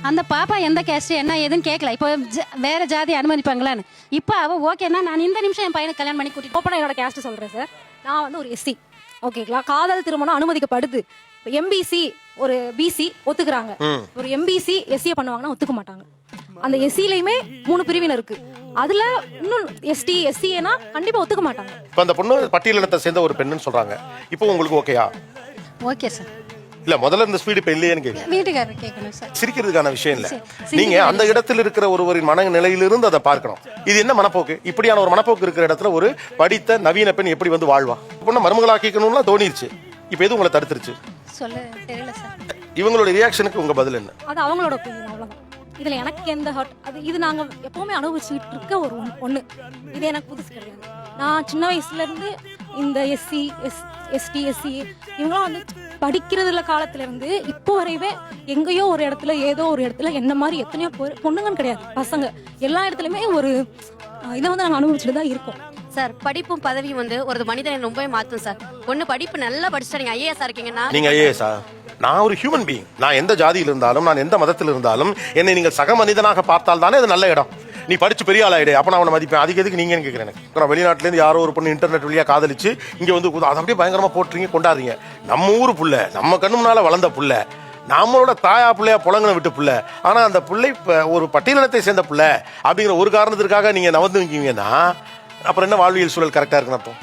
அந்த பாப்பா எந்த கேஸ்ட் என்ன ஏதுன்னு கேட்கல. இப்போ வேற ஜாதி அனுமதிப்பாங்களான்னு. இப்போ அவ ஓகேன்னா நான் இந்த நிமிஷம் என் பையனை கல்யாணம் பண்ணி கூட்டிட்டு ஓப்பனா என்னோட கேஸ்ட் சொல்றேன் சார். நான் வந்து ஒரு எஸ்சி, ஓகேங்களா. காதல் திருமணம் அனுமதிக்கப்படுது. எம்பிசி ஒரு பிசி ஒத்துக்குறாங்க. ஒரு எம்பிசி எஸ்சியை பண்ணுவாங்கன்னா ஒத்துக்க மாட்டாங்க. அந்த எஸ்சிலையுமே 3 பிரிவினர் இருக்கு. அதுல இன்னும் எஸ்டி எஸ்சினா கண்டிப்பா ஒத்துக்க மாட்டாங்க. இப்ப அந்த பொண்ணு பட்டியலினத்தை சேர்ந்த ஒரு பெண்ணுன்னு சொல்றாங்க. இப்போ உங்களுக்கு ஓகேயா? Okay sir. இல்ல முதல்ல இந்த ஸ்பீடு இப்ப இல்லையேன்னு கேட்க வீட்டுக்காரர் கேட்கணும் சார். சிரிக்கிறதுக்கான விஷயம் இல்ல. நீங்க அந்த இடத்துல இருக்கிற ஒருவரின் மனநிலையிலிருந்து அதை பார்க்கணும். இது என்ன மனப்போக்கு? இப்படியான ஒரு மனப்போக்கு இருக்கிற இடத்துல ஒரு படித்த நவீன பெண் எப்படி வந்து வாழ்வா? பொண்ணு மருமகளாக்கிக்கணும்னா தோணிருச்சு. இப்ப எது உங்களை தடுத்துருச்சு? சொல்ல தெரியல சார். இவங்களுடைய ரியாக்ஷனுக்கு உங்க பதில் என்ன? அது அவங்களோட ஒப்பீனியன், அவ்வளவுதான். இதுல எனக்கு எந்த ஹர்ட் அது இது நாங்க எப்பவுமே அனுபவிச்சுட்டு இருக்க ஒரு ஒண்ணு. இது எனக்கு புதுசு கிடையாது. நான் சின்ன வயசுல இருந்து இந்த எஸ்சி எஸ்டி எஸ்சி இவங்களாம் வந்து படிக்கிறதுல காலத்துல இருந்து இப்போ வரைவே எங்கேயோ ஒரு இடத்துல ஏதோ ஒரு இடத்துல என்ன மாதிரி எத்தனையோ பொண்ணுங்கன்னு கிடையாது, பசங்க எல்லா இடத்துலயுமே ஒரு இதை வந்து நாங்க அனுபவிச்சுட்டு தான் இருக்கோம் சார். படிப்பும் பதவியும் வந்து ஒரு மனிதனை ரொம்பவே மாத்தும் சார். ஒண்ணு படிப்பு நல்லா படிச்சுட்டா நீங்க ஐஏஎஸ் இருக்கீங்கன்னா நீங்க ஐஏஎஸ் நான் ஒரு ஹியூமன் பீயிங். நான் எந்த ஜாதியில் இருந்தாலும் நான் எந்த மதத்தில் இருந்தாலும் என்னை நீங்கள் சக மனிதனாக பார்த்தால் தானே அது நல்ல இடம். நீ படிச்சு பெரிய ஆளாயிடு அப்ப நான் அவனை மதிப்பேன். அதுக்கு எதுக்கு நீங்கன்னு கேட்கிறேன். எனக்கு வெளிநாட்டுல இருந்து யாரோ ஒரு பொண்ணு இன்டர்நெட் வழியா காதலிச்சு இங்க வந்து அதை அப்படியே பயங்கரமா போட்டுறீங்க, கொண்டாடுறீங்க. நம்ம ஊரு புள்ள, நம்ம கண்ணு முன்னால வளர்ந்த புள்ள, நம்மளோட தாயா பிள்ளையா புலங்கனை விட்டு புள்ள. ஆனா அந்த பிள்ளை ஒரு பட்டியலினத்தை சேர்ந்த புள்ள அப்படிங்கிற ஒரு காரணத்திற்காக நீங்க நவந்து வைக்கீங்கன்னா அப்புறம் என்ன வாழ்வியல் சூழல் கரெக்டா இருக்குன்னு அர்த்தம்?